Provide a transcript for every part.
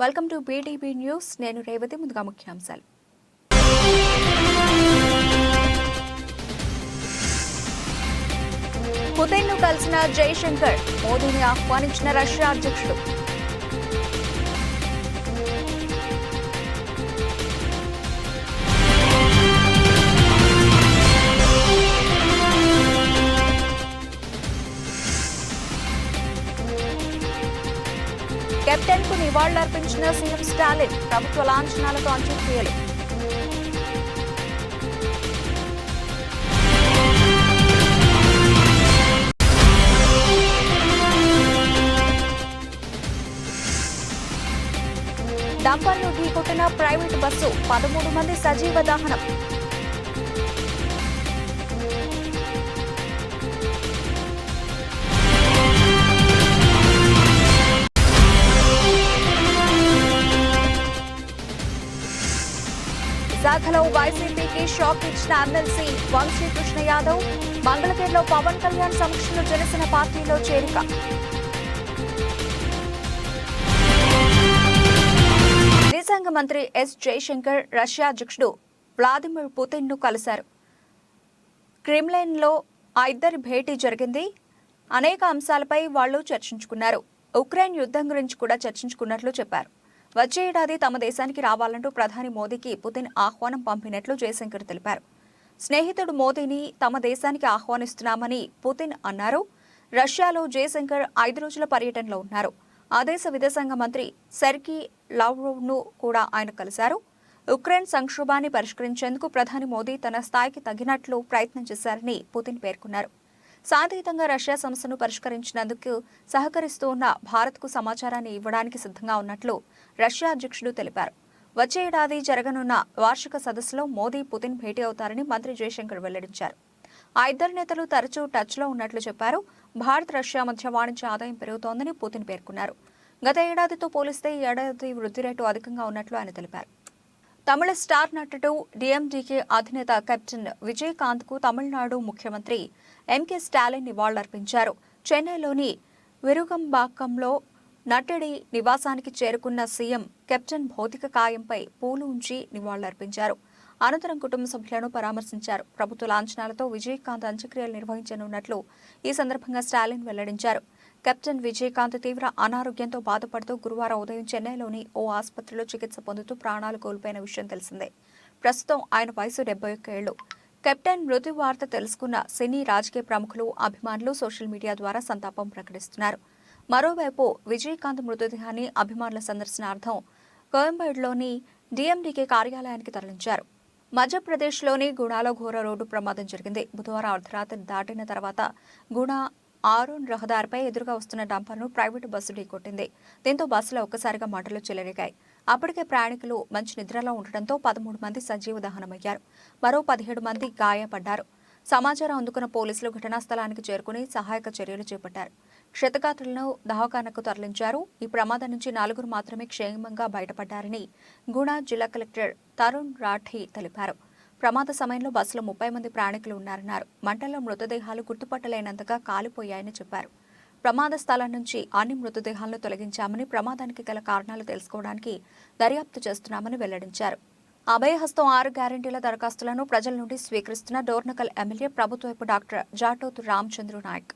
Welcome to BTV news. నేను రేవతి. ముందుగా ముఖ్యాంశాలు. పుతిన్ను కలిసిన జైశంకర్, మోదీని ఆహ్వానించిన రష్యా అధ్యక్షుడు. కెప్టెన్ కు నివాళులర్పించిన సీఎం స్టాలిన్, ప్రభుత్వ లాంఛనాలతో అంత్యక్రియలు. డంపర్ను ఢీకొట్టిన ప్రైవేటు బస్సు, 13 మంది సజీవ దహనం. విశాఖలో వైసీపీకి షాక్ ఇచ్చిన ఎమ్మెల్సీ వంశీకృష్ణ యాదవ్, మంగళగిరిలో పవన్ కళ్యాణ్ సమక్షంలో జనసేన పార్టీలో చేరిక. విదేశాంగ మంత్రి ఎస్ జైశంకర్ రష్యా అధ్యక్షుడు వ్లాదిమిర్ పుతిన్ ను కలిశారు. క్రెమ్లిన్లో ఆ ఇద్దరి భేటీ జరిగింది. అనేక అంశాలపై వాళ్లు చర్చించుకున్నారు. ఉక్రెయిన్ యుద్ధం గురించి కూడా చర్చించుకున్నట్లు చెప్పారు. వచ్చే ఏడాది తమ దేశానికి రావాలంటూ ప్రధాని మోదీకి పుతిన్ ఆహ్వానం పంపినట్లు జయశంకర్ తెలిపారు. స్నేహితుడు మోదీని తమ దేశానికి ఆహ్వానిస్తున్నామని పుతిన్ అన్నారు. రష్యాలో జయశంకర్ 5 రోజుల పర్యటనలో ఉన్నారు. ఆ దేశ విదేశాంగ మంత్రి సెర్గీ లావ్రోవ్ ను కూడా ఆయన కలిశారు. ఉక్రెయిన్ సంక్షోభాన్ని పరిష్కరించేందుకు ప్రధాని మోదీ తన స్థాయికి తగినట్లు ప్రయత్నం చేశారని పుతిన్ పేర్కొన్నారు. శాంతియుతంగా రష్యా సమస్యను పరిష్కరించినందుకు సహకరిస్తూ ఉన్న భారత్కు సమాచారాన్ని ఇవ్వడానికి సిద్ధంగా ఉన్నట్లు రష్యా అధ్యక్షుడు తెలిపారు. వచ్చే ఏడాది జరగనున్న వార్షిక సదస్సులో మోదీ పుతిన్ భేటీ అవుతారని మంత్రి జయశంకర్ వెల్లడించారు. ఆ ఇద్దరు నేతలు తరచూ టచ్లో ఉన్నట్లు చెప్పారు. భారత్ రష్యా మధ్య వాణిజ్య ఆదాయం పెరుగుతోందని పుతిన్ పేర్కొన్నారు. గత ఏడాదితో పోలిస్తే ఈ ఏడాది వృద్ధి రేటు అధికంగా ఉన్నట్లు ఆయన తెలిపారు. తమిళ స్టార్ నటుడు డిఎండికే అధినేత కెప్టెన్ విజయకాంత్ కు తమిళనాడు ముఖ్యమంత్రి ఎంకే స్టాలిన్ నివాళులర్పించారు. చెన్నైలోని విరుగంబాకంలో నటుడి నివాసానికి చేరుకున్న సీఎం కెప్టెన్ భౌతిక కాయంపై పూలు ఉంచి నివాళులర్పించారు. అనంతరం కుటుంబ సభ్యులను పరామర్శించారు. ప్రభుత్వ లాంఛనాలతో విజయకాంత్ అంత్యక్రియలు నిర్వహించనున్నట్లు ఈ సందర్భంగా స్టాలిన్ వెల్లడించారు. కెప్టెన్ విజయకాంత్ తీవ్ర అనారోగ్యంతో బాధపడుతూ గురువారం ఉదయం చెన్నైలోని ఓ ఆసుపత్రిలో చికిత్స పొందుతూ ప్రాణాలు కోల్పోయిన విషయం తెలిసిందే. ప్రస్తుతం ఆయన వయసు 71 ఏళ్లు. కెప్టెన్ మృతి వార్త తెలుసుకున్న సినీ రాజకీయ ప్రముఖులు, అభిమానులు సోషల్ మీడియా ద్వారా సంతాపం ప్రకటిస్తున్నారు. మరోవైపు విజయకాంత్ మృతదేహాన్ని అభిమానుల సందర్శనార్థం కోయంబేడులోని డిఎండికే కార్యాలయానికి తరలించారు. మధ్యప్రదేశ్లోని గుణాలో ఘోర రోడ్డు ప్రమాదం జరిగింది. బుధవారం అర్ధరాత్రి దాటిన తర్వాత గుణా ఆరోన్ రహదారిపై ఎదురుగా వస్తున్న డంపర్ను ప్రైవేటు బస్సు ఢీకొట్టింది. దీంతో బస్సులో ఒక్కసారిగా మంటలు చెలరేగాయి. అప్పటికే ప్రయాణికులు మంచి నిద్రలో ఉండటంతో 13 మంది సజీవ దహనమయ్యారు. మరో 17 మంది గాయపడ్డారు. సమాచారం అందుకున్న పోలీసులు ఘటనా స్థలానికి చేరుకుని సహాయక చర్యలు చేపట్టారు. క్షతగాత్రులను దవాఖానకు తరలించారు. ఈ ప్రమాదం నుంచి 4 మాత్రమే క్షేమంగా బయటపడ్డారని గుణా జిల్లా కలెక్టర్ తరుణ్ రాఠీ తెలిపారు. ప్రమాద సమయంలో బస్సులో 30 మంది ప్రయాణికులు ఉన్నారన్నారు. మంటల్లో మృతదేహాలు గుర్తుపట్టలేనంతగా కాలిపోయాయని చెప్పారు. ప్రమాద స్థలం నుంచి అన్ని మృతదేహాలను తొలగించామని, ప్రమాదానికి గల కారణాలు తెలుసుకోవడానికి దర్యాప్తు చేస్తున్నామని వెల్లడించారు. అభయహస్తం 6 గ్యారంటీల దరఖాస్తులను ప్రజల నుండి స్వీకరిస్తున్న డోర్నకల్ ఎమ్మెల్యే ప్రభుత్వపు డాక్టర్ జాటోతు రామచంద్ర నాయక్.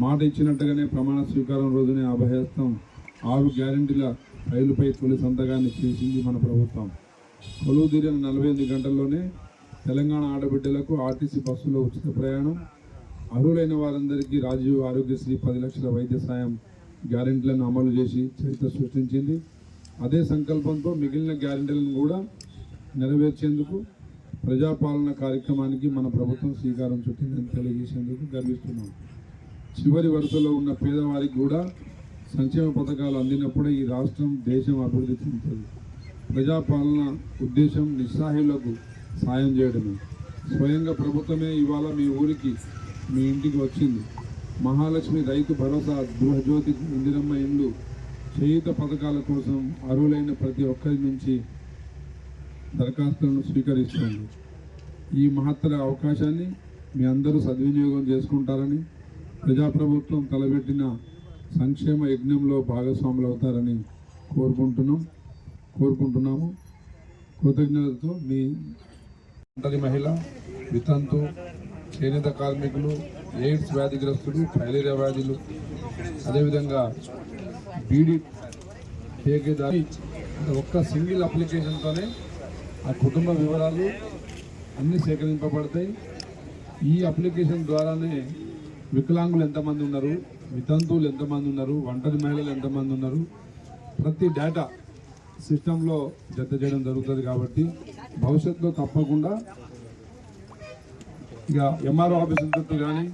మాట ఇచ్చినట్టుగానే ప్రమాణ స్వీకారం రోజునే అభయహస్తం 6 గ్యారంటీల రైలుపై తొలి సంతకాన్ని చేసింది మన ప్రభుత్వం. కొలువు తీరిన 48 గంటల్లోనే తెలంగాణ ఆడబిడ్డలకు ఆర్టీసీ బస్సులో ఉచిత ప్రయాణం, అర్హులైన వారందరికీ రాజీవ్ ఆరోగ్యశ్రీ 10 లక్షల వైద్య సాయం గ్యారెంటీలను అమలు చేసి చరిత్ర సృష్టించింది. అదే సంకల్పంతో మిగిలిన గ్యారెంటీలను కూడా నెరవేర్చేందుకు ప్రజాపాలన కార్యక్రమానికి మన ప్రభుత్వం శ్రీకారం చుట్టిందని తెలియజేసేందుకు గర్విస్తున్నాం. చివరి వరుసలో ఉన్న పేదవారికి కూడా సంక్షేమ పథకాలు అందినప్పుడే ఈ రాష్ట్రం, దేశం అభివృద్ధి చెందుతుంది. ప్రజాపాలన ఉద్దేశం నిస్సహాయులకు సాయం చేయడమే. స్వయంగా ప్రభుత్వమే ఇవాళ మీ ఊరికి, మీ ఇంటికి వచ్చింది. మహాలక్ష్మి రైతు భరోసా, గృహజ్యోతి, ఇందిరమ్మ ఇండ్లు, చేయూత పథకాల కోసం అర్హులైన ప్రతి ఒక్కరి నుంచి దరఖాస్తులను స్వీకరిస్తుంది. ఈ మహత్తర అవకాశాన్ని మీ అందరూ సద్వినియోగం చేసుకుంటారని, ప్రజాప్రభుత్వం తలపెట్టిన సంక్షేమ యజ్ఞంలో భాగస్వాములు అవుతారని కోరుకుంటున్నాము. కృతజ్ఞతతో మీ ఒంటరి మహిళ, వితంతు, చేనేత కార్మికులు, ఎయిడ్స్ వ్యాధిగ్రస్తులు, ఫైలేరియా వ్యాధులు, అదేవిధంగా బీడీ ఠేకేదారి ఒక్క సింగిల్ అప్లికేషన్తోనే ఆ కుటుంబ వివరాలు అన్నీ సేకరింపబడతాయి. ఈ అప్లికేషన్ ద్వారానే వికలాంగులు ఎంతమంది ఉన్నారు, వితంతువులు ఎంతమంది ఉన్నారు, ఒంటరి మహిళలు ఎంతమంది ఉన్నారు, ప్రతి డేటా సిస్టంలో జత చేయడం జరుగుతుంది. కాబట్టి భవిష్యత్తులో తప్పకుండా ఇక ఎంఆర్ఓ ఆఫీసుల చుట్టూ కానీ,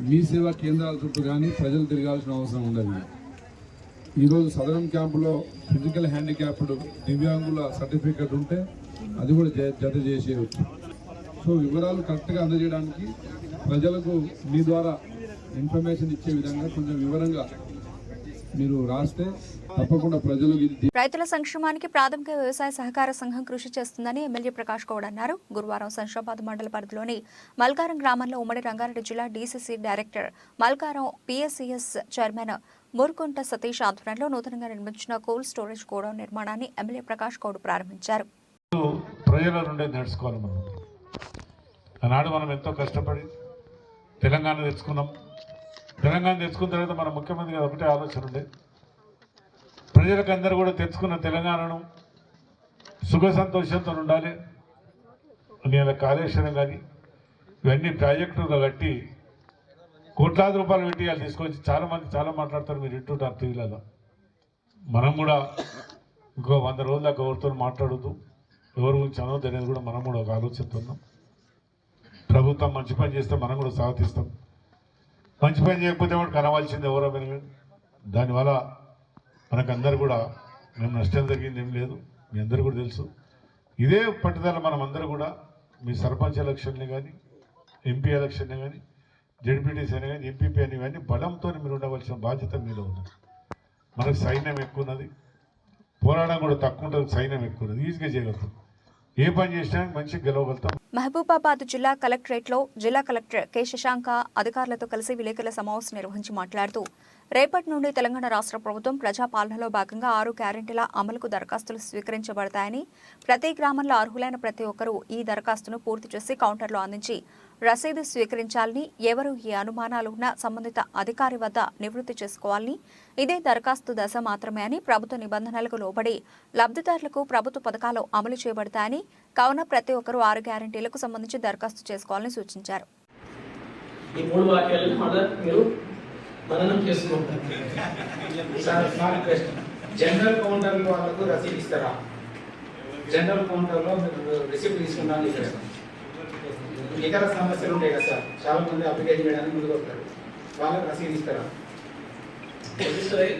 మీ సేవా కేంద్రాల చుట్టూ కానీ ప్రజలు తిరగాల్సిన అవసరం ఉండదు. ఈరోజు సదరం క్యాంపులో ఫిజికల్ హ్యాండిక్యాప్డ్ దివ్యాంగుల సర్టిఫికెట్ ఉంటే అది కూడా జత చేసేయవచ్చు. సో వివరాలు కరెక్ట్గా అందజేయడానికి ప్రజలకు మీ ద్వారా ఇన్ఫర్మేషన్ ఇచ్చే విధంగా కొంచెం వివరంగా మీరు రాస్తే తప్పకుండా ప్రజలు. రైతుల సంక్షేమానికి ప్రాథమిక వ్యవసాయ సహకార సంఘం కృషి చేస్తుందని ఎమ్మెల్యే ప్రకాష్ గౌడ్ అన్నారు. గురువారం శంషాబాద్ మండల పరిధిలోని మల్కారం గ్రామంలో ఉమ్మడి రంగారెడ్డి జిల్లా DCC director, Malkaram PSCS chairman Murukunta Satish ఆధ్వర్యంలో నూతనంగా నిర్మించిన కోల్డ్ స్టోరేజ్ గోడౌన్ నిర్మాణాన్ని ఎమ్మెల్యే ప్రకాష్ గౌడ్ ప్రారంభించారు. ప్రజల నుండే నేర్చుకోవాలి. మనం ఆనాడు మనం ఎంతో కష్టపడి తెలంగాణ తెచ్చుకున్నాం. తెలంగాణ తెచ్చుకున్న తర్వాత మన ముఖ్యమంత్రి గారు ఒకటే ఆలోచన ఉండే, ప్రజలకు అందరూ కూడా తెచ్చుకున్న తెలంగాణను సుఖ సంతోషంతో ఉండాలి. నేను కాళేశ్వరం కానీ ఇవన్నీ ప్రాజెక్టుగా కట్టి కోట్లాది రూపాయలు పెట్టి వాళ్ళు తీసుకొచ్చి చాలామంది చాలా మాట్లాడతారు, మీరు ఇంటుంటారు టీవీలలో. మనం కూడా ఇంకో 100 రోజుల దాకా ఎవరితో మాట్లాడద్దు, ఎవరి గురించి అనవద్దు అనేది కూడా మనం కూడా ఒక ఆలోచిస్తున్నాం. ప్రభుత్వం మంచి పని చేస్తే మనం కూడా స్వాగతిస్తాం. మంచి పని చేయకపోతే కూడా కనవాల్సింది ఎవరో కానీ దానివల్ల మనకందరూ కూడా మేము నష్టం జరిగింది ఏం లేదు, మీ అందరూ కూడా తెలుసు. ఇదే పట్టుదల మనం అందరూ కూడా మీ సర్పంచ్ ఎలక్షన్ని కానీ, ఎంపీ ఎలక్షన్ని కానీ, జడ్పీటీసీ అని కానీ, ఎంపీపీ అని కానీ బలంతో మీరు ఉండవలసిన బాధ్యత మీలో ఉన్నది. మనకు సైన్యం ఎక్కువ ఉన్నది, పోరాటం కూడా తక్కువ ఉంటుంది, సైన్యం ఎక్కువ ఉన్నది, ఈజీగా చేయగలుగుతాం. ఏ పని చేసినా మంచిగా గెలవగలుగుతాం. మహబూబాబాద్ జిల్లా కలెక్టరేట్లో జిల్లా కలెక్టర్ కె శశాంక అధికారులతో కలిసి విలేకరుల సమావేశం నిర్వహించి మాట్లాడుతూ, రేపటి నుండి తెలంగాణ రాష్ట్ర ప్రభుత్వం ప్రజాపాలనలో భాగంగా 6 గ్యారెంటీల అమలుకు దరఖాస్తులు స్వీకరించబడతాయని, ప్రతి గ్రామంలో అర్హులైన ప్రతి ఒక్కరూ ఈ దరఖాస్తును పూర్తి చేసి కౌంటర్లో అందించి రసీదు స్వీకరించాలని, ఎవరు ఏ అనుమానాలు ఉన్నా సంబంధిత అధికారి వద్ద నివృత్తి చేసుకోవాలని, ఇదే దరఖాస్తు దశ మాత్రమే అని, ప్రభుత్వ నిబంధనలకు లోబడి లబ్ధిదారులకు ప్రభుత్వ పథకాలు అమలు చేయబడతాయని, కావున ప్రతి ఒక్కరూ 6 గ్యారెంటీలకు సంబంధించి దరఖాస్తు చేసుకోవాలని సూచించారు. ఈ 3 వాక్యాలను మీరు మననం చేసుకుంటారు. జనరల్ కౌంటర్ వాళ్ళకు రసీదు ఇస్తారా? జనరల్ కౌంటర్లో మీరు రిసిప్ట్ తీసుకున్నాను చేస్తాం. ఇతర సమస్యలు ఉంటాయి కదా సార్, చాలా మంది అప్లికేషన్ చేయడానికి ముందుకు వస్తారు, వాళ్ళకి రసీదు ఇస్తారా?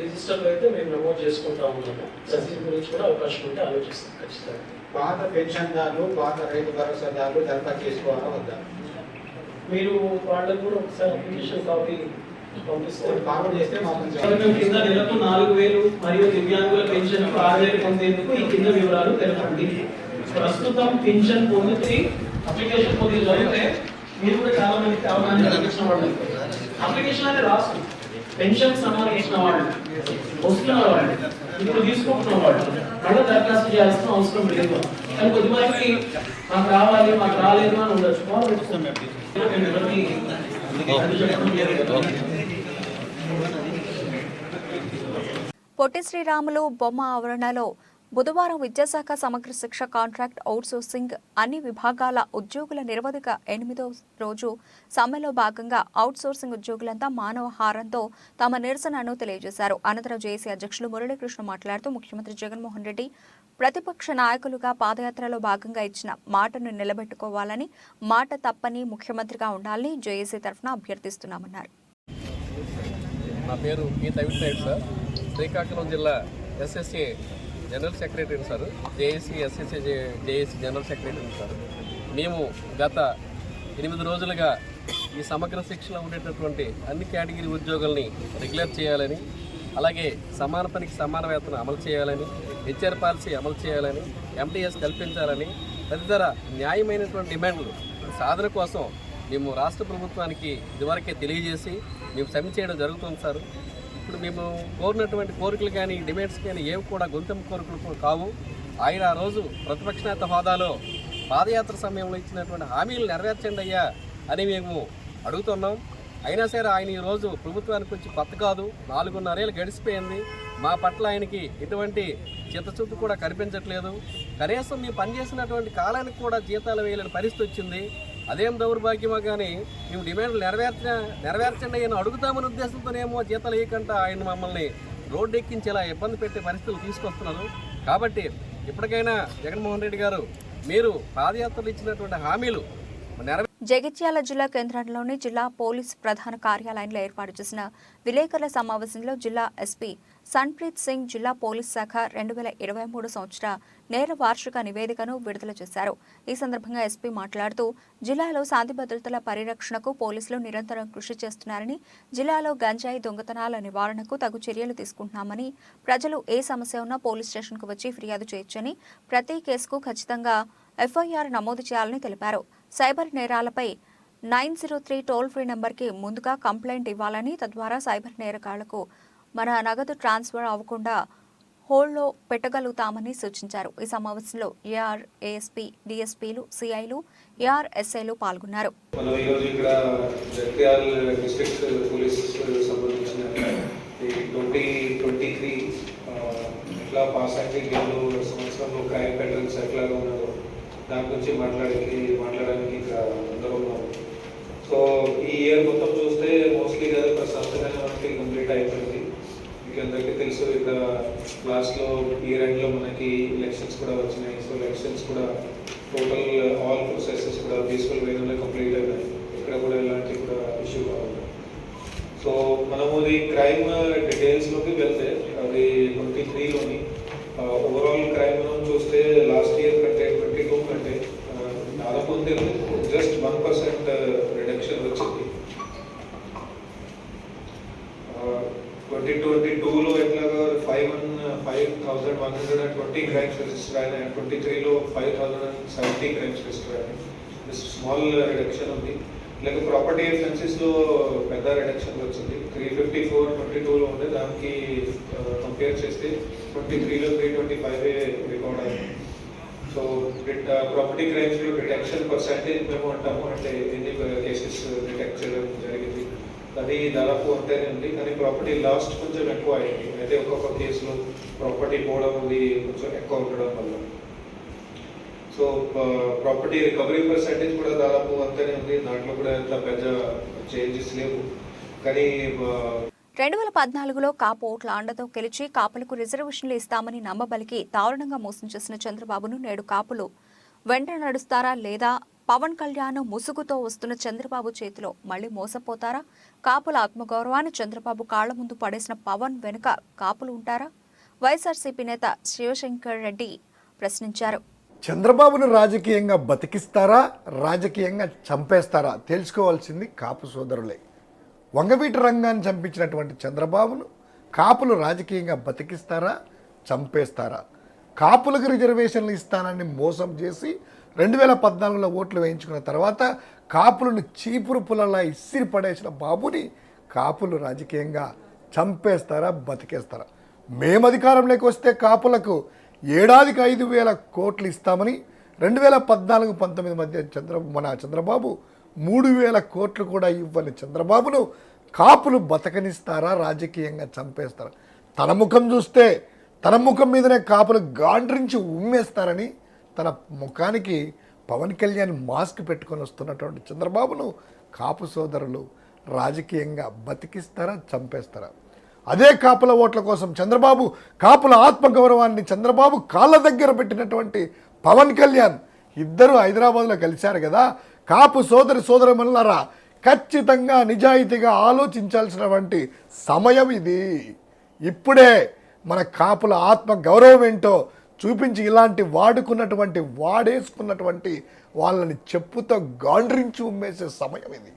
రిజిస్టర్లో అయితే మేము నమోదు చేసుకుంటా ఉన్నాము. రసీదు గురించి కూడా అవకాశం ఉంటే ఆలోచిస్తాం ఖచ్చితంగా. పాత పెన్షన్దారులు, పాత రైతు భరోసాదారులు దరఖాస్తు చేసుకోవాలా వద్దా? మీరు వాళ్ళకు కూడా ఒకసారి అప్లికేషన్ కాపీ పంపిస్తారు. ఫార్వర్డ్ చేస్తే మాకు కింద నెలకు 4,000 మరియు దివ్యాంగుల పెన్షన్ 6,000 పొందేందుకు ఈ కింద వివరాలు తెలపండి. ప్రస్తుతం పెన్షన్ పొందితే అప్లికేషన్ పొంది జరిగితే మీరు కూడా చాలా మందికి అవగాహన కల్పించిన వాళ్ళు. అప్లికేషన్ అనేది రాసు పెన్షన్ సంబంధించిన వాళ్ళు, వస్తున్న వాళ్ళు, ఇప్పుడు తీసుకుంటున్న వాళ్ళు మళ్ళీ దరఖాస్తు చేయాల్సిన అవసరం లేదు. కానీ కొద్దిమందికి మాకు రావాలి, మాకు రాలేదు అని ఉండొచ్చు. పొట్టి శ్రీరాములు బొమ్మ ఆవరణలో బుధవారం విద్యాశాఖ సమగ్ర శిక్ష కాంట్రాక్ట్ అవుట్సోర్సింగ్ అన్ని విభాగాల ఉద్యోగుల నిరవధిక 8వ రోజు సమ్మెలో భాగంగా అవుట్సోర్సింగ్ ఉద్యోగులంతా మానవహారంతో తమ నిరసనను తెలియజేశారు. అనంతరం జేఏసీ అధ్యక్షులు మురళీకృష్ణ మాట్లాడుతూ, ముఖ్యమంత్రి జగన్మోహన్ రెడ్డి ప్రతిపక్ష నాయకులుగా పాదయాత్రలో భాగంగా ఇచ్చిన మాటను నిలబెట్టుకోవాలని, మాట తప్పని ముఖ్యమంత్రిగా ఉండాలని జేఏసీ తరఫున అభ్యర్థిస్తున్నామన్నారు. నా పేరు పి తవిట్నాయుడు సార్, శ్రీకాకుళం జిల్లా SSA general secretary sir, JAC JAC general secretary sir. మేము గత 8 రోజులుగా ఈ సమగ్ర శిక్షలో ఉండేటటువంటి అన్ని కేటగిరీ ఉద్యోగుల్ని రెగ్యులర్ చేయాలని, అలాగే సమాన పనికి సమాన వేతనం అమలు చేయాలని, హెచ్ఆర్ పాలసీ అమలు చేయాలని, ఎంటీఎస్ కల్పించాలని తదితర న్యాయమైనటువంటి డిమాండ్లు సాధన కోసం మేము రాష్ట్ర ప్రభుత్వానికి ఇదివరకే తెలియజేసి మేము సబ్మిట్ చేయడం జరుగుతుంది సార్. ఇప్పుడు మేము కోరినటువంటి కోరికలు కానీ డిమాండ్స్ కానీ ఏవి కూడా గొంతెమ్మ కోరికలు కావు. ఆయన ఆ రోజు ప్రతిపక్ష నేత హోదాలో పాదయాత్ర సమయంలో ఇచ్చినటువంటి హామీలు నెరవేర్చండి అయ్యా అని మేము అడుగుతున్నాం. అయినా సరే ఆయన ఈరోజు ప్రభుత్వానికి వచ్చి కొత్త కాదు, 4.5 ఏళ్ళు గడిచిపోయింది. మా పట్ల ఆయనకి ఎటువంటి చిత్తశుద్ధి కూడా కనిపించట్లేదు. కనీసం మేము పనిచేసినటువంటి కాలానికి కూడా జీతాలు వేయలేని పరిస్థితి వచ్చింది. అదేం దౌర్భాగ్యమో కానీ మేము డిమాండ్లు నెరవేర్చండి అని అడుగుతామని ఉద్దేశంతోనేమో జీతాలు వేయకుండా ఆయన మమ్మల్ని రోడ్డు ఎక్కించేలా ఇబ్బంది పెట్టే పరిస్థితులు తీసుకొస్తున్నారు. కాబట్టి ఇప్పటికైనా జగన్మోహన్ రెడ్డి గారు మీరు పాదయాత్రలు ఇచ్చినటువంటి హామీలు జగిత్యాల జిల్లా కేంద్రంలోని జిల్లా పోలీస్ ప్రధాన కార్యాలయంలో ఏర్పాటు చేసిన విలేకరుల సమావేశంలో జిల్లా ఎస్పీ సన్ప్రీత్ సింగ్ జిల్లా పోలీస్ శాఖ 2023 సంవత్సర నేర వార్షిక నివేదికను విడుదల చేశారు. ఈ సందర్భంగా ఎస్పీ మాట్లాడుతూ జిల్లాలో శాంతి భద్రతల పరిరక్షణకు పోలీసులు నిరంతరం కృషి చేస్తున్నారని, జిల్లాలో గంజాయి దొంగతనాల నివారణకు తగు చర్యలు తీసుకుంటున్నామని, ప్రజలు ఏ సమస్య ఉన్నా పోలీస్ స్టేషన్కు వచ్చి ఫిర్యాదు చేయొచ్చని, ప్రతి కేసుకు ఖచ్చితంగా ఎఫ్ఐఆర్ నమోదు చేయాలని తెలిపారు. సైబర్ నేరాలపై 903 టోల్ ఫ్రీ నెంబర్కి ముందుగా కంప్లైంట్ ఇవ్వాలని, తద్వారా సైబర్ నేరగాళ్లకు మన నగదు ట్రాన్స్ఫర్ అవ్వకుండా హోల్డ్లో పెట్టగలుగుతామని సూచించారు. ఈ సమావేశంలో ఏఆర్, ఏఎస్పీ, డిఎస్పీలు, సిఐలు, ఏఆర్, ఎస్ఐలు పాల్గొన్నారు. మనం ఈరోజు ఇక్కడ జగిత్యాల డిస్ట్రిక్ట్ పోలీస్ సంబంధించిన 2023 ఎట్లా పాస్ అయింది, సంవత్సరంలో క్రైమ్ ప్యాటర్న్స్ ఎట్లాగా ఉన్నారో దాని గురించి మాట్లాడడానికి ఇక్కడ అందరూ ఉన్నాము. సో ఈ ఇయర్ మొత్తం చూస్తే మోస్ట్లీ కదా ప్రశాంతంగానే మనకి కంప్లీట్ అయిపోయింది. మీకు అందరికీ తెలుసు ఇక్కడ లాస్ట్లో ఇయర్ ఎండ్లో మనకి ఎలక్షన్స్ కూడా వచ్చినాయి. సో ఎలక్షన్స్ కూడా టోటల్ ఆల్ ప్రొసెసెస్ కూడా పీస్ఫుల్ వేలో కంప్లీట్ అయినాయి. ఇక్కడ కూడా ఎలాంటి కూడా ఇష్యూ కావాలి. సో మనము ఇది క్రైమ్ డీటెయిల్స్లోకి వెళ్తే అది 23లోని ఓవరాల్ క్రైమ్ మనం చూస్తే లాస్ట్ ఇయర్ కంటే 22 కంటే దాదాపు జస్ట్ 1% రిడక్షన్ వచ్చింది. 2022లో ఎట్లాగా 5,120 క్రైమ్స్ రిజిస్టర్ అయినాయి. 23లో 5,070 క్రైమ్స్ రిజిస్టర్ అయినాయి. స్మాల్ రిడక్షన్ ఉంది. లేక ప్రాపర్టీ అఫెన్సెస్లో పెద్ద రిడక్షన్ వచ్చింది. 354 22లో ఉండే దానికి కంపేర్ చేస్తే 23లో 325 రికార్డ్ అయింది. సో ప్రాపర్టీ క్రైమ్స్లో డిటెక్షన్ పర్సెంటేజ్ మేము అంటాము, అంటే ఎన్ని కేసెస్ డిటెక్ట్ చేయడం జరిగింది అది దాదాపు అంతేనే ఉంది. కానీ ప్రాపర్టీ లాస్ట్ కొంచెం ఎక్కువ అయింది. అయితే ఒక్కొక్క కేసులో ప్రాపర్టీ పోవడం అది కొంచెం ఎక్కువ ఉండడం వల్ల సో ప్రాపర్టీ రికవరీ పర్సెంటేజ్ కూడా దాదాపు అంతనే ఉంది. దాంట్లో కూడా ఎంత పెద్ద చేంజెస్ లేవు. కానీ 2014లో కాపు ఓట్ల అండతో గెలిచి కాపులకు రిజర్వేషన్లు ఇస్తామని నమ్మబలికి దారుణంగా మోసం చేసిన చంద్రబాబును నేడు కాపులు వెంట నడుస్తారా, లేదా పవన్ కళ్యాణ్ ముసుగుతో వస్తున్న చంద్రబాబు చేతిలో మళ్లీ మోసపోతారా? కాపుల ఆత్మగౌరవాన్ని చంద్రబాబు కాళ్ల ముందు పడేసిన పవన్ వెనుక కాపులు ఉంటారా? వైఎస్ఆర్సీపీ నేత శివశంకర్ రెడ్డి ప్రశ్నించారు. చంద్రబాబును రాజకీయంగా బతికిస్తారా, రాజకీయంగా చంపేస్తారా తెలుసుకోవాల్సింది కాపు సోదరులే. వంగవీటి రంగాన్ని చంపించినటువంటి చంద్రబాబును కాపులు రాజకీయంగా బతికిస్తారా, చంపేస్తారా? కాపులకు రిజర్వేషన్లు ఇస్తానని మోసం చేసి 2014లో ఓట్లు వేయించుకున్న తర్వాత కాపులను చీపురు పుల్లలా ఇసిరి పడేసిన బాబుని కాపులు రాజకీయంగా చంపేస్తారా, బతికేస్తారా? మేము అధికారంలోకి వస్తే కాపులకు ఏడాదికి 5,000 కోట్లు ఇస్తామని 2014-19 మధ్య చంద్రబాబు 3,000 కోట్లు కూడా ఇవ్వని చంద్రబాబును కాపులు బతకనిస్తారా, రాజకీయంగా చంపేస్తారా? తన ముఖం చూస్తే తన ముఖం మీదనే కాపులు గాండ్రించి ఉమ్మేస్తారని తన ముఖానికి పవన్ కళ్యాణ్ మాస్క్ పెట్టుకొని వస్తున్నటువంటి చంద్రబాబును కాపు సోదరులు రాజకీయంగా బతికిస్తారా, చంపేస్తారా? అదే కాపుల ఓట్ల కోసం చంద్రబాబు కాపుల ఆత్మగౌరవాన్ని చంద్రబాబు కాళ్ళ దగ్గర పెట్టినటువంటి పవన్ కళ్యాణ్ ఇద్దరు హైదరాబాద్లో కలిశారు కదా. కాపు సోదరులారా, ఖచ్చితంగా నిజాయితీగా ఆలోచించాల్సినటువంటి సమయం ఇది. ఇప్పుడే మన కాపుల ఆత్మ గౌరవం ఏంటో చూపించి ఇలాంటి వాడేసుకున్నటువంటి వాళ్ళని చెప్పుతో గాండ్రించి ఉమ్మేసే సమయం ఇది.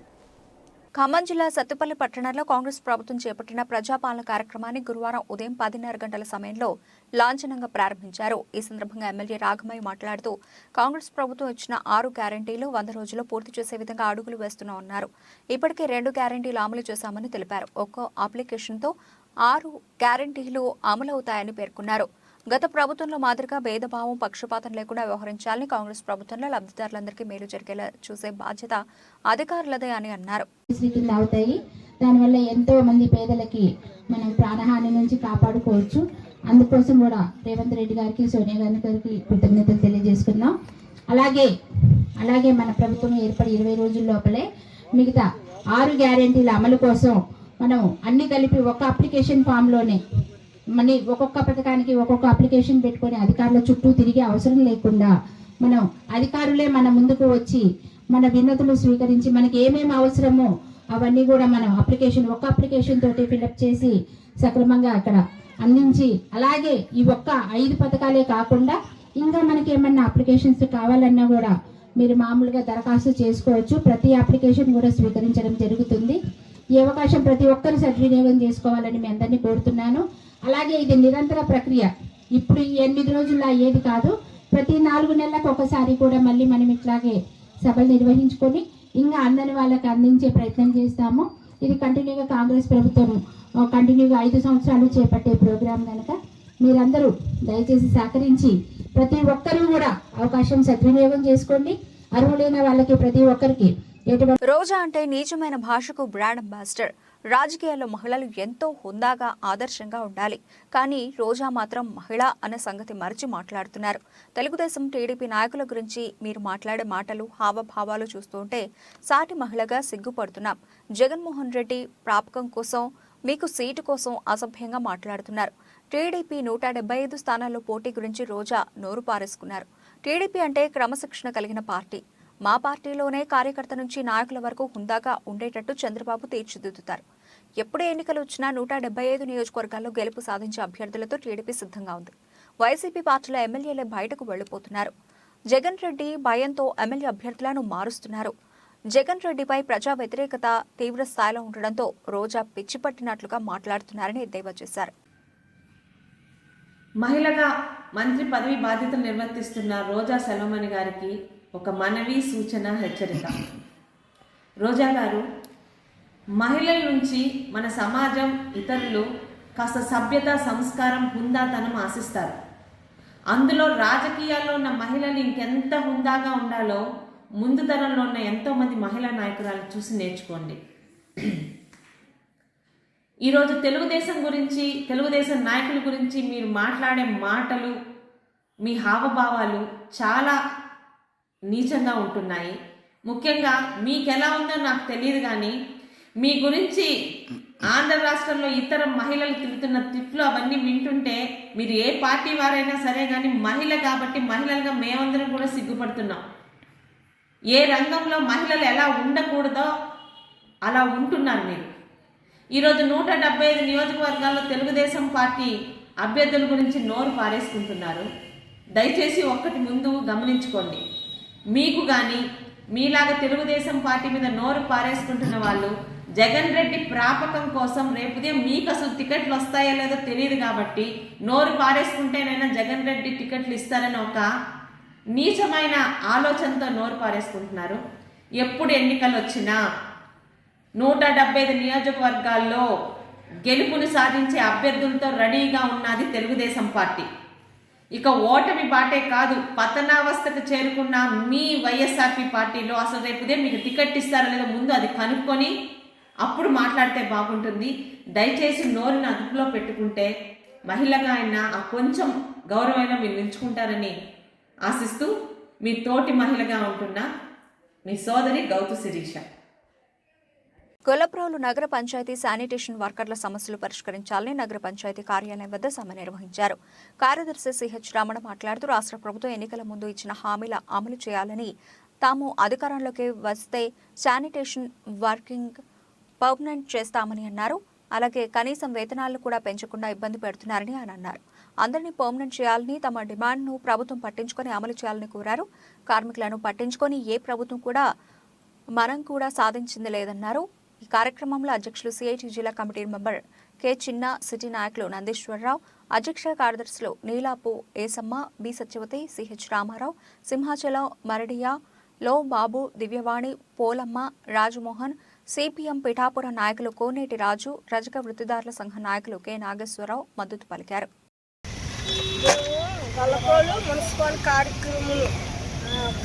ఖమ్మం జిల్లా సత్తుపల్లి పట్టణంలో కాంగ్రెస్ ప్రభుత్వం చేపట్టిన ప్రజాపాలన కార్యక్రమాన్ని గురువారం ఉదయం 10:30 గంటల సమయంలో లాంఛనంగా ప్రారంభించారు. ఈ సందర్భంగా ఎమ్మెల్యే రాఘమయ్య మాట్లాడుతూ కాంగ్రెస్ ప్రభుత్వం ఇచ్చిన 6 గ్యారంటీలు 100 రోజుల్లో పూర్తి చేసే విధంగా అడుగులు వేస్తున్నామన్నారు. ఇప్పటికే 2 గ్యారంటీలు అమలు చేశామని తెలిపారు. ఒక్కో అప్లికేషన్తో 6 గ్యారంటీలు అమలవుతాయని పేర్కొన్నారు. గత ప్రభుత్వంలో మాదిరిగా భేదభావం పక్షపాతం లేకుండా వ్యవహరించాలని, కాంగ్రెస్ ప్రభుత్వంలో లబ్ధిదారులందరికీ మేలు జరిగేలా చూసే బాధ్యత అధికారులదే అని అన్నారు. అవుతాయి. దానివల్ల ఎంతో మంది పేదలకి మనం ప్రాణహాని నుంచి కాపాడుకోవచ్చు. అందుకోసం కూడా రేవంత్ రెడ్డి గారికి, సోనియా గాంధీ గారికి కృతజ్ఞతలు తెలియజేసుకున్నాం. అలాగే మన ప్రభుత్వం ఏర్పడి 20 రోజుల లోపలే మిగతా 6 గ్యారెంటీల అమలు కోసం మనం అన్ని కలిపి ఒక అప్లికేషన్ ఫామ్లోనే మనీ ఒక్కొక్క పథకానికి ఒక్కొక్క అప్లికేషన్ పెట్టుకొని అధికారుల చుట్టూ తిరిగే అవసరం లేకుండా మనం అధికారులే మన ముందుకు వచ్చి మన విన్నతులు స్వీకరించి మనకి ఏమేమి అవసరమో అవన్నీ కూడా మనం ఒక్క అప్లికేషన్ తోటి ఫిల్అప్ చేసి సక్రమంగా అక్కడ అందించి, అలాగే ఈ ఒక్క 5 పథకాలే కాకుండా ఇంకా మనకి ఏమన్నా అప్లికేషన్స్ కావాలన్నా కూడా మీరు మామూలుగా దరఖాస్తు చేసుకోవచ్చు. ప్రతి అప్లికేషన్ కూడా స్వీకరించడం జరుగుతుంది. ఈ అవకాశం ప్రతి ఒక్కరు సద్వినియోగం చేసుకోవాలని మీ అందరినీ కోరుతున్నాను. అలాగే ఇది నిరంతర ప్రక్రియ. ఇప్పుడు ఈ 8 రోజుల్లో అయ్యేది కాదు. ప్రతి 4 నెలలకు ఒకసారి కూడా మళ్ళీ మనం ఇట్లాగే సభలు నిర్వహించుకొని ఇంకా అందని వాళ్ళకి అందించే ప్రయత్నం చేస్తాము. ఇది కంటిన్యూగా కాంగ్రెస్ ప్రభుత్వం కంటిన్యూగా 5 సంవత్సరాలు చేపట్టే ప్రోగ్రాం కనుక మీరందరూ దయచేసి సహకరించి ప్రతి ఒక్కరూ కూడా అవకాశం సద్వినియోగం చేసుకోండి. అర్హులైన వాళ్ళకి ప్రతి ఒక్కరికి రోజా అంటే నిజమైన భాషకు బ్రాండ్ అంబాసిడర్. రాజకీయాల్లో మహిళలు ఎంతో హుందాగా ఆదర్శంగా ఉండాలి. కానీ రోజా మాత్రం మహిళ అనే సంగతి మరిచి మాట్లాడుతున్నారు. తెలుగుదేశం టీడీపీ నాయకుల గురించి మీరు మాట్లాడే మాటలు, హావభావాలు చూస్తుంటే సాటి మహిళగా సిగ్గుపడుతున్నాం. జగన్మోహన్ రెడ్డి ప్రాపకం కోసం, మీకు సీటు కోసం అసభ్యంగా మాట్లాడుతున్నారు. టీడీపీ 175 స్థానాల్లో పోటీ గురించి రోజా నోరు పారేసుకున్నారు. టీడీపీ అంటే క్రమశిక్షణ కలిగిన పార్టీ. మా పార్టీలోనే కార్యకర్త నుంచి నాయకుల వరకు హుందాగా ఉండేటట్టు చంద్రబాబు తీర్చిదిద్దుతారు. ఎప్పుడు ఎన్నికలు వచ్చినా 175 నియోజకవర్గాల్లో గెలుపు సాధించే అభ్యర్థులతో టీడీపీ సిద్ధంగా ఉంది. వైసీపీ పార్టీల ఎమ్మెల్యేలే బయటకు వెళ్లిపోతున్నారు. జగన్ రెడ్డి భయంతో ఎమ్మెల్యే అభ్యర్థులను మారుస్తున్నారు. జగన్ రెడ్డిపై ప్రజా వ్యతిరేకత తీవ్ర స్థాయిలో ఉండడంతో రోజా పిచ్చి పట్టినట్లుగా మాట్లాడుతున్నారని ఎద్దేవా చేశారు. మహిళగా మంత్రి పదవి బాధ్యతలు నిర్వర్తిస్తున్న రోజా సెల్వమణి గారికి ఒక మనవి, సూచన, హెచ్చరిక. రోజా గారు, మహిళల నుంచి మన సమాజం, ఇతరులు కాస్త సభ్యత, సంస్కారం, హుందాతనం ఆశిస్తారు. అందులో రాజకీయాల్లో ఉన్న మహిళలు ఇంకెంత హుందాగా ఉండాలో ముందు తరంలో ఉన్న ఎంతోమంది మహిళా నాయకురాలు చూసి నేర్చుకోండి. ఈరోజు తెలుగుదేశం గురించి, తెలుగుదేశం నాయకుల గురించి మీరు మాట్లాడే మాటలు, మీ హావభావాలు చాలా నీచంగా ఉంటున్నాయి. ముఖ్యంగా మీకు ఎలా ఉందో నాకు తెలియదు, కానీ మీ గురించి ఆంధ్ర రాష్ట్రంలో ఇతర మహిళలు తిరుగుతున్న తిట్లు అవన్నీ వింటుంటే మీరు ఏ పార్టీ వారైనా సరే కానీ మహిళ కాబట్టి మహిళలుగా మేమందరం కూడా సిగ్గుపడుతున్నాం. ఏ రంగంలో మహిళలు ఎలా ఉండకూడదో అలా ఉంటున్నారు మీరు. ఈరోజు 175 నియోజకవర్గాల్లో తెలుగుదేశం పార్టీ అభ్యర్థుల గురించి నోరు పారేసుకుంటున్నారు. దయచేసి ఒక్కటి ముందు గమనించుకోండి. మీకు కానీ మీలాగా తెలుగుదేశం పార్టీ మీద నోరు పారేసుకుంటున్న వాళ్ళు జగన్ రెడ్డి ప్రాపకం కోసం రేపుదే మీకు అసలు టికెట్లు వస్తాయో లేదో తెలియదు కాబట్టి నోరు పారేసుకుంటేనైనా జగన్ రెడ్డి టికెట్లు ఇస్తారని ఒక నీచమైన ఆలోచనతో నోరు పారేసుకుంటున్నారు. ఎప్పుడు ఎన్నికలు వచ్చినా 175 నియోజకవర్గాల్లో గెలుపుని సాధించే అభ్యర్థులతో రెడీగా ఉన్నది తెలుగుదేశం పార్టీ. ఇక ఓటమి బాటే కాదు, పతనావస్థకు చేరుకున్న మీ వైఎస్ఆర్పీ పార్టీలో అసలు రేపుదే మీకు టికెట్ ఇస్తారో లేదో ముందు అది కనుక్కొని అప్పుడు మాట్లాడితే బాగుంటుంది. దయచేసి నోరుని అదుపులో పెట్టుకుంటే మహిళగా అయినా ఆ కొంచెం గౌరవమైనా మీరు నిలుచుకుంటారని ఆశిస్తూ మీ తోటి మహిళగా ఉంటున్న మీ సోదరి గౌతు శిరీష. గొల్లప్రోలు నగర పంచాయతీ శానిటేషన్ వర్కర్ల సమస్యలు పరిష్కరించాలని నగర పంచాయతీ కార్యాలయం వద్ద సమ్మె నిర్వహించారు. కార్యదర్శి సిహెచ్ రమణ మాట్లాడుతూ రాష్ట్ర ప్రభుత్వం ఎన్నికల ముందు ఇచ్చిన హామీల అమలు చేయాలని, తాము అధికారంలోకి వస్తే శానిటేషన్ వర్కింగ్ పర్మనెంట్ చేస్తామని అన్నారు. అలాగే కనీసం వేతనాలను కూడా పెంచకుండా ఇబ్బంది పెడుతున్నారని ఆయన అన్నారు. అందరినీ పర్మనెంట్ చేయాలని, తమ డిమాండ్ను ప్రభుత్వం పట్టించుకొని అమలు చేయాలని కోరారు. కార్మికులను పట్టించుకొని ఏ ప్రభుత్వం కూడా మనం కూడా సాధించింది లేదన్నారు. ఈ కార్యక్రమంలో అధ్యక్షులు సిఐటి జిల్లా కమిటీ మెంబర్ కె చిన్న, సిటీ నాయకులు నందీశ్వరరావు, అధ్యక్ష కార్యదర్శులు నీలాపు ఏసమ్మ, బి సత్యవతి, సిహెచ్ రామారావు, సింహాచలం మరడియా, లో బాబు, దివ్యవాణి, పోలమ్మ, రాజమోహన్, సిపిఎం పిఠాపురం నాయకులు కోనేటి రాజు, రజక వృత్తిదారుల సంఘ నాయకులు కె నాగేశ్వరరావు మద్దతు పలికారు. గొల్లకోలు మున్సిపల్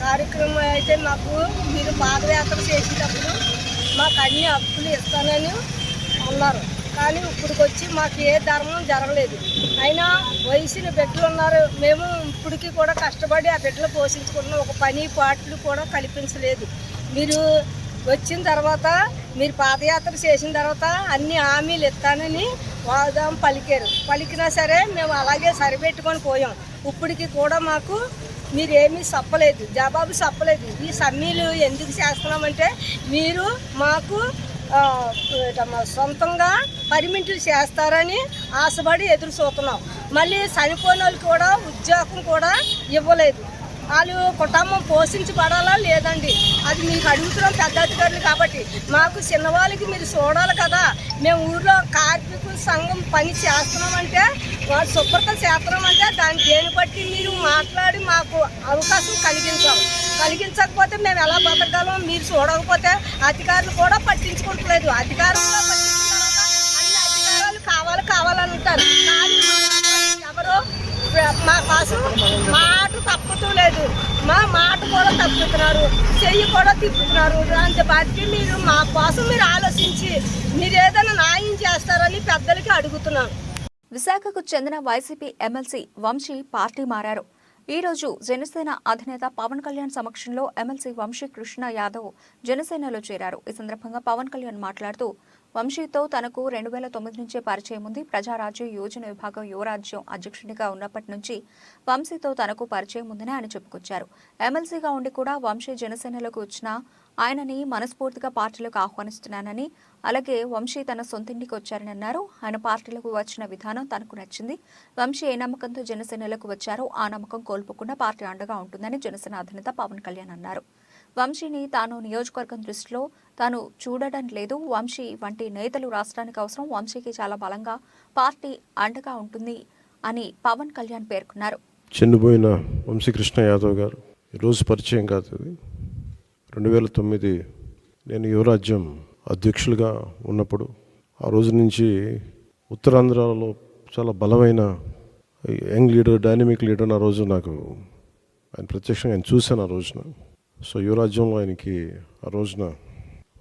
కార్యక్రమం అయితే మాకు మీరు పాదయాత్ర చేసేటప్పుడు మాకు అన్ని హక్కులు ఇస్తానని అన్నారు. కానీ ఇప్పటికొచ్చి మాకు ఏ ధర్మం జరగలేదు. అయినా వయసుని బిడ్డలు ఉన్నారు. మేము ఇప్పటికీ కూడా కష్టపడి ఆ బిడ్డలు పోషించుకుంటున్నాం. ఒక పని పాటలు కూడా కల్పించలేదు. మీరు వచ్చిన తర్వాత, మీరు పాదయాత్ర చేసిన తర్వాత అన్ని హామీలు ఇస్తానని వాగ్దానం పలికినా సరే మేము అలాగే సరిపెట్టుకొని పోయాం. ఇప్పటికి కూడా మాకు మీరేమీ చెప్పలేదు, జవాబు చెప్పలేదు. ఈ సమ్మెలు ఎందుకు చేస్తున్నామంటే మీరు మాకు సొంతంగా పర్మిట్లు చేస్తారని ఆశపడి ఎదురు చూస్తున్నాం. మళ్ళీ చనిపోయిన వాళ్ళు కూడా ఉద్యోగం కూడా ఇవ్వలేదు. వాళ్ళు కుటుంబం పోషించబడాలా లేదండి, అది మీకు అడుగుతున్నాం పెద్ద అధికారులు కాబట్టి. మాకు చిన్నవాళ్ళకి మీరు చూడాలి కదా. మేము ఊళ్ళో కార్మిక సంఘం పని చేస్తున్నామంటే, వాళ్ళు శుభ్రత చేస్తున్నామంటే దాన్ని దేని బట్టి మీరు మాట్లాడి మాకు అవకాశం కలిగించకపోతే మేము ఎలా బతకగలం? మీరు చూడకపోతే అధికారులు కూడా పట్టించుకోవట్లేదు. అధికారులు అన్ని అధికారాలు కావాలని ఉంటారు. కానీ ఎవరు మా కోసం మాట తప్పుతూ లేదు. మా మాట కూడా తప్పుతున్నారు, చెయ్యి కూడా తిప్పుతున్నారు. దాన్ని బట్టి మీరు మా కోసం మీరు ఆలోచించి మీరు ఏదైనా న్యాయం చేస్తారని పెద్దలకి అడుగుతున్నాను. విశాఖకు చెందిన వైసీపీ ఎమ్మెల్సీ వంశీ పార్టీ మారారు. ఈ రోజు జనసేన అధినేత పవన్ కళ్యాణ్ సమక్షంలో ఎమ్మెల్సీ వంశీ కృష్ణ యాదవ్ జనసేనలో చేరారు. ఈ సందర్భంగా పవన్ కళ్యాణ్ మాట్లాడుతూ వంశీతో తనకు 2009 నుంచే పరిచయం ఉంది. ప్రజారాజ్యం యోజన విభాగం యువరాజ్యం అధ్యక్షునిగా ఉన్నప్పటి నుంచి వంశీతో తనకు పరిచయం ఉందని ఆయన చెప్పుకొచ్చారు. ఎమ్మెల్సీగా ఉండి కూడా వంశీ జనసేనలోకి వచ్చిన ఆయనని మనస్ఫూర్తిగా పార్టీలోకి ఆహ్వానిస్తున్నానని, అలాగే వంశీ తన సొంతింటికి వచ్చారని అన్నారు. ఆయన పార్టీలకు వచ్చిన విధానం తనకు నచ్చింది. వంశీ ఏ నమ్మకంతో జనసేనలోకి వచ్చారో ఆ నమ్మకం కోల్పోకుండా పార్టీ అండగా ఉంటుందని జనసేన అధినేత పవన్ కళ్యాణ్ అన్నారు. వంశీని తాను నియోజకవర్గం దృష్టిలో తాను చూడడం లేదు. వంశీ వంటి నేతలు రాష్ట్రానికి అవసరం. వంశీకి చాలా బలంగా పార్టీ అండగా ఉంటుంది అని పవన్ కళ్యాణ్ పేర్కొన్నారు. చెన్నుపోయిన వంశీకృష్ణ యాదవ్ గారు ఈరోజు పరిచయం కాదు. 2009 నేను యువరాజ్యం అధ్యక్షులుగా ఉన్నప్పుడు ఆ రోజు నుంచి ఉత్తరాంధ్రలో చాలా బలమైన యంగ్ లీడర్, డైనమిక్ లీడర్. ఆ రోజు నాకు ఆయన ప్రత్యక్షంగా ఆయన చూశాను ఆ రోజున. సో యువరాజ్యంలో ఆయనకి ఆ రోజున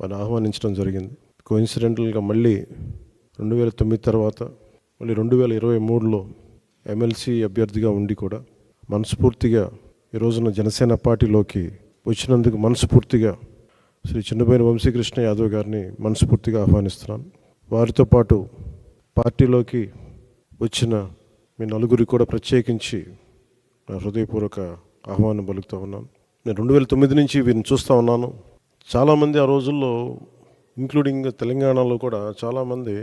ఆయన ఆహ్వానించడం జరిగింది. కోఇన్సిడెంటల్గా మళ్ళీ 2009 తర్వాత మళ్ళీ 2023లో ఎమ్మెల్సీ అభ్యర్థిగా ఉండి కూడా మనస్ఫూర్తిగా ఈ రోజున జనసేన పార్టీలోకి వచ్చినందుకు మనస్ఫూర్తిగా శ్రీ చిన్నబోయిన వంశీకృష్ణ యాదవ్ గారిని మనస్ఫూర్తిగా ఆహ్వానిస్తున్నాను. వారితో పాటు పార్టీలోకి వచ్చిన మీ నలుగురికి కూడా ప్రత్యేకించి నా హృదయపూర్వక ఆహ్వానం పలుకుతూ ఉన్నాను. నేను 2009 నుంచి వీరిని చూస్తూ ఉన్నాను. చాలామంది ఆ రోజుల్లో ఇంక్లూడింగ్ తెలంగాణలో కూడా చాలామంది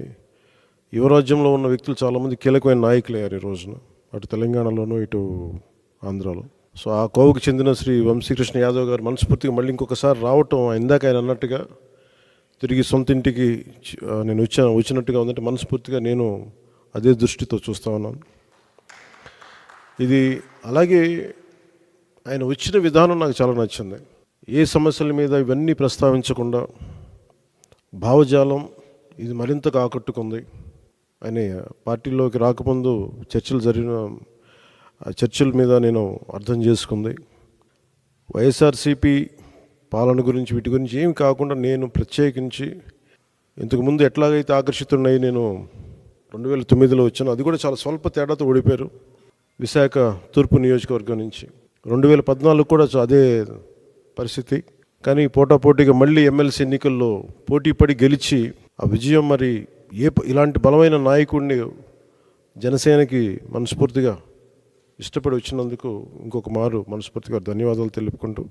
యువరాజ్యంలో ఉన్న వ్యక్తులు చాలామంది కీలకమైన నాయకులు అయ్యారు ఈ రోజున, అటు తెలంగాణలోనూ ఇటు ఆంధ్రాలో. సో ఆ కోవకు చెందిన శ్రీ వంశీకృష్ణ యాదవ్ గారు మనస్ఫూర్తిగా మళ్ళీ ఇంకొకసారి రావటం, ఇందాక ఆయన అన్నట్టుగా తిరిగి సొంత ఇంటికి నేను వచ్చినట్టుగా ఉందంటే మనస్ఫూర్తిగా నేను అదే దృష్టితో చూస్తూ ఉన్నాను. ఇది అలాగే ఆయన వచ్చిన విధానం నాకు చాలా నచ్చింది. ఏ సమస్యల మీద ఇవన్నీ ప్రస్తావించకుండా భావజాలం ఇది మరింతగా ఆకట్టుకుంది. ఆయన పార్టీలోకి రాకముందు చర్చల మీద నేను అర్థం చేసుకుంది. వైఎస్ఆర్సీపీ పాలన గురించి వీటి గురించి ఏమి కాకుండా నేను ప్రత్యేకించి ఇంతకుముందు ఎట్లాగైతే ఆకర్షితున్నాయి నేను 2009లో వచ్చాను. అది కూడా చాలా స్వల్ప తేడాతో ఓడిపోయారు విశాఖ తూర్పు నియోజకవర్గం నుంచి. 2014 కూడా అదే పరిస్థితి. కానీ పోటాపోటీగా మళ్ళీ ఎమ్మెల్సీ ఎన్నికల్లో పోటీపడి గెలిచి ఆ విజయం మరి ఇలాంటి బలమైన నాయకుడిని జనసేనకి మనస్ఫూర్తిగా ఇష్టపడి వచ్చినందుకు ఇంకొక మారు మనస్ఫూర్తిగా ధన్యవాదాలు తెలుపుకుంటూ,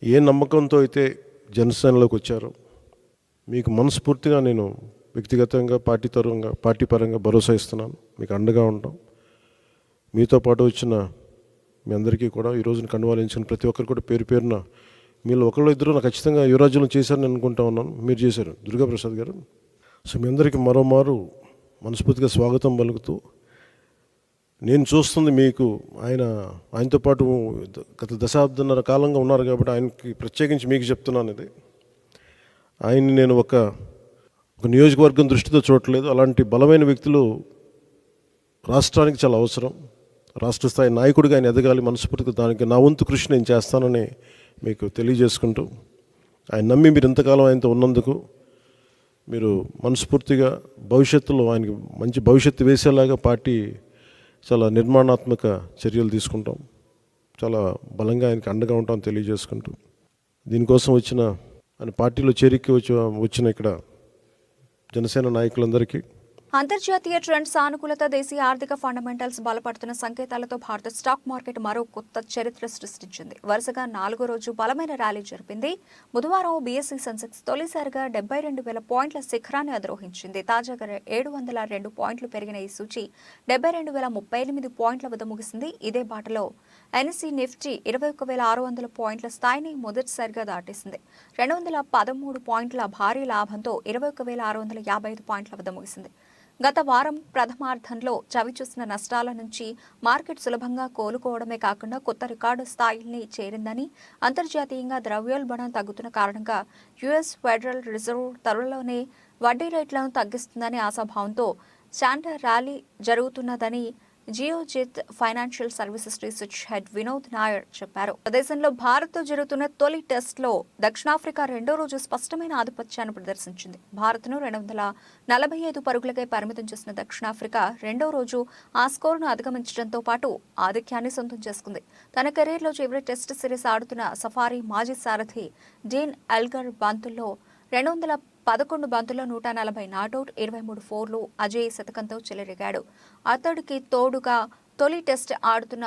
ఏ నమ్మకంతో అయితే జనసేనలోకి వచ్చారో మీకు మనస్ఫూర్తిగా నేను వ్యక్తిగతంగా పార్టీ పరంగా భరోసా ఇస్తున్నాను. మీకు అండగా ఉంటాం. మీతో పాటు వచ్చిన మీ అందరికీ కూడా ఈ రోజున కండువాలించిన ప్రతి ఒక్కరు కూడా పేరు పేరున మీలో ఒకళ్ళు ఇద్దరు నాకు ఖచ్చితంగా యువరాజ్యంలో చేశారని అనుకుంటా ఉన్నాను. మీరు చేశారు దుర్గాప్రసాద్ గారు. సో మీ అందరికీ మరోమారు మనస్ఫూర్తిగా స్వాగతం పలుకుతూ, నేను చూస్తుంది మీకు ఆయనతో పాటు గత దశాబ్దన్నర కాలంగా ఉన్నారు కాబట్టి ఆయనకి ప్రత్యేకించి మీకు చెప్తున్నాను. ఇది ఆయన్ని నేను ఒక నియోజకవర్గం దృష్టితో చూడట్లేదు. అలాంటి బలమైన వ్యక్తులు రాష్ట్రానికి చాలా అవసరం. రాష్ట్ర స్థాయి నాయకుడిగా ఆయన ఎదగాలి. మనస్ఫూర్తిగా దానికి నా వంతు కృషి నేను చేస్తానని మీకు తెలియజేసుకుంటూ, ఆయన నమ్మి మీరు ఇంతకాలం ఆయనతో ఉన్నందుకు మీరు మనస్ఫూర్తిగా భవిష్యత్తులో ఆయనకి మంచి భవిష్యత్తు వేసేలాగా పార్టీ చాలా నిర్మాణాత్మక చర్యలు తీసుకుంటాం. చాలా బలంగా ఆయనకి అండగా ఉంటామని తెలియజేసుకుంటూ, దీనికోసం ఆయన పార్టీలో చేరిక వచ్చిన ఇక్కడ జనసేన నాయకులందరికీ అంతర్జాతీయ ట్రెండ్ సానుకూలత, దేశీయ ఆర్థిక ఫండమెంటల్స్ బలపడుతున్న సంకేతాలతో భారత స్టాక్ మార్కెట్ మరో కొత్త చరిత్ర సృష్టించింది. వరుసగా 4వ రోజు బలమైన ర్యాలీ జరిపింది. బుధవారం బీఎస్ఈ సెన్సెక్స్ తొలిసారిగా 72,000 పాయింట్ల శిఖరాన్ని అధిరోహించింది. తాజాగా 702 పాయింట్లు పెరిగిన ఈ సూచి 72,038 పాయింట్ల వద్ద ముగిసింది. ఇదే బాటలో ఎన్ఎస్ఈ నిఫ్టీ 21,600 పాయింట్ల స్థాయిని మొదటిసారిగా దాటేసింది. 213 పాయింట్ల భారీ లాభంతో 21,655 పాయింట్ల వద్ద ముగిసింది. గత వారం ప్రథమార్థంలో చవిచూసిన నష్టాల నుంచి మార్కెట్ సులభంగా కోలుకోవడమే కాకుండా కొత్త రికార్డు స్థాయిల్ని చేరిందని, అంతర్జాతీయంగా ద్రవ్యోల్బణం తగ్గుతున్న కారణంగా యుఎస్ ఫెడరల్ రిజర్వ్ త్వరలోనే వడ్డీ రేట్లను తగ్గిస్తుందని ఆశాభావంతో శాంటర్ ర్యాలీ జరుగుతున్నదని Geojit financial services research head Vinod Nair చెప్పారు. దేశంలో భారత్తో జరుగుతున్న తొలి టెస్ట్లో దక్షిణాఫ్రికా రెండో రోజు స్పష్టమైన ఆధిపత్యాన్ని ప్రదర్శించింది. భారత్ను 245 పరుగులకై పరిమితం చేసిన దక్షిణాఫ్రికా రెండో రోజు ఆ స్కోరును అధిగమించడంతో పాటు ఆధిక్యాన్ని సొంతం చేసుకుంది. తన కెరీర్లో చివరి టెస్ట్ సిరీస్ ఆడుతున్న సఫారీ మాజీ సారథి డీన్ ఎల్గర్ బంతుల్లో 211 బంతుల్లో 140 నాటౌట్, 23 ఫోర్లు, అజయ్ శతకంతో చెలరేగాడు. అతడికి తోడుగా తొలి టెస్ట్ ఆడుతున్న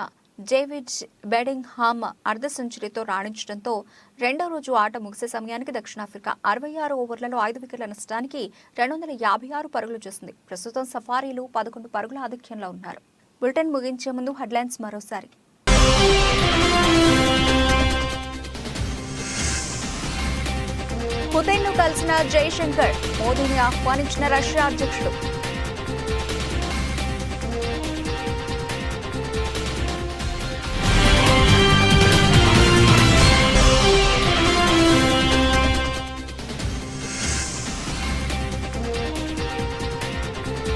డేవిడ్ బెడింగ్హామ్ అర్ధ సెంచరీతో రాణించడంతో రెండో రోజు ఆట ముగిసే సమయానికి దక్షిణాఫ్రికా 66 ఓవర్లలో 5 వికెట్ల నష్టానికి 256 పరుగులు చేసింది. ప్రస్తుతం సఫారీలు 11 పరుగుల ఆధిక్యంలో ఉన్నారు. బులెటిన్ ముగించే ముందు హెడ్లైన్స్ మరోసారి. పుతిన్ను కలిసిన జైశంకర్, మోదీని ఆహ్వానించిన రష్యా అధ్యక్షుడు.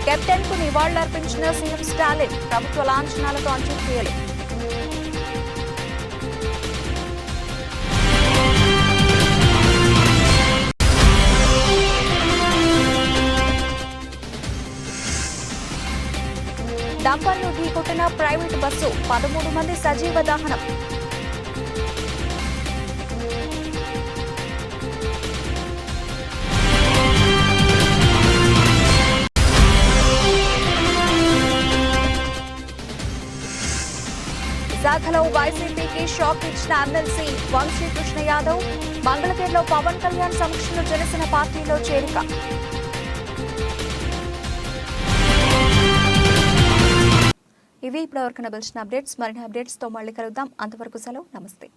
కెప్టెన్ కు నివాళులర్పించిన సీఎం స్టాలిన్, ప్రభుత్వ లాంఛనాలతో అంత్యక్రియలు. డంపర్ను ఢీకొట్టిన ప్రైవేటు బస్సు, 13 మంది సజీవ దహనం. విశాఖలో వైసీపీకి షాక్ ఇచ్చిన ఎమ్మెల్సీ వంశీకృష్ణ యాదవ్, మంగళగిరిలో పవన్ కళ్యాణ్ సమక్షంలో జనసేన పార్టీలో చేరిక. ఇవి ఇప్పటివరకు లభించిన అప్డేట్స్. మరిన్ని అప్డేట్స్తో మళ్ళీ కలుద్దాం. అంతవరకు సెలవు. నమస్తే.